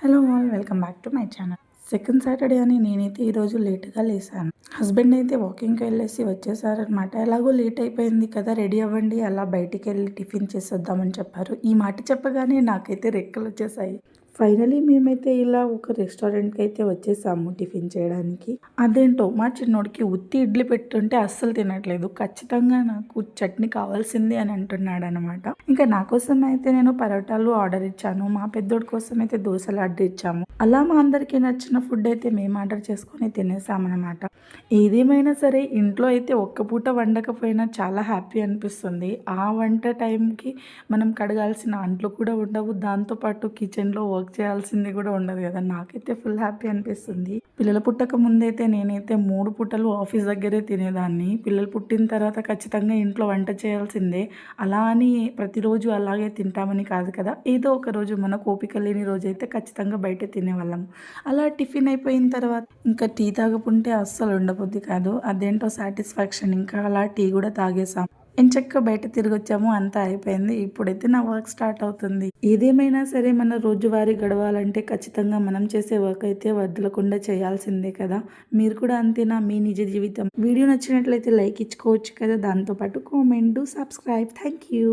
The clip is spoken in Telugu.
Hello all welcome back to my channel. Second Saturday అని నేనైతే ఈరోజు లేట్గా లేసాను. హస్బెండ్ అయితే వాకింగ్కి వెళ్ళేసి వచ్చేసారనమాట. ఎలాగో లేట్ అయిపోయింది కదా, రెడీ అవ్వండి, అలా బయటికి వెళ్ళి టిఫిన్ చేసేద్దామని చెప్పారు. ఈ మాట చెప్పగానే నాకైతే రెక్కలు వచ్చేసాయి. ఫైనలీ మేమైతే ఇలా ఒక రెస్టారెంట్కి అయితే వచ్చేసాము టిఫిన్ చేయడానికి. అదేంటో మా చిన్నోడికి ఉత్తి ఇడ్లీ పెట్టుంటే అస్సలు తినట్లేదు. ఖచ్చితంగా నాకు చట్నీ కావాల్సింది అని అంటున్నాడు అనమాట. ఇంకా నా కోసం అయితే నేను పరోటాలు ఆర్డర్ ఇచ్చాను. మా పెద్దోడి కోసం అయితే దోశలు ఆర్డర్ ఇచ్చాము. అలా మా అందరికీ నచ్చిన ఫుడ్ అయితే మేము ఆర్డర్ చేసుకొని తినేసామన్నమాట. ఏదేమైనా సరే ఇంట్లో అయితే ఒక్క పూట వండకపోయినా చాలా హ్యాపీ అనిపిస్తుంది. ఆ వంట టైంకి మనం కడగాల్సిన అంట్లు కూడా ఉండవు. దాంతోపాటు కిచెన్లో వర్క్ చేయాల్సింది కూడా ఉండదు కదా. నాకైతే ఫుల్ హ్యాపీ అనిపిస్తుంది. పిల్లలు పుట్టక ముందైతే నేనైతే 3 పూటలు ఆఫీస్ దగ్గరే తినేదాన్ని. పిల్లలు పుట్టిన తర్వాత ఖచ్చితంగా ఇంట్లో వంట చేయాల్సిందే. అలా అని ప్రతిరోజు అలాగే తింటామని కాదు కదా. ఏదో ఒక రోజు మనకు ఓపిక లేని రోజు అయితే ఖచ్చితంగా బయట తినేవాళ్ళం. అలా టిఫిన్ అయిపోయిన తర్వాత ఇంకా టీ తాగకుంటే అస్సలు ఉండబుద్ధి కాదు. అదేంటో సాటిస్ఫాక్షన్. ఇంకా అలా టీ కూడా తాగేసాం. ఎంచక్కా బయట తిరిగొచ్చాము, అంతా అయిపోయింది. ఇప్పుడైతే నా వర్క్ స్టార్ట్ అవుతుంది. ఏదేమైనా సరే మన రోజువారీ గడవాలంటే ఖచ్చితంగా మనం చేసే వర్క్ అయితే వదలకుండా చేయాల్సిందే కదా. మీరు కూడా అంతేనా మీ నిజ జీవితం? వీడియో నచ్చినట్లయితే లైక్ ఇచ్చుకోవచ్చు కదా. దాంతోపాటు కామెంట్, సబ్స్క్రైబ్. Thank you.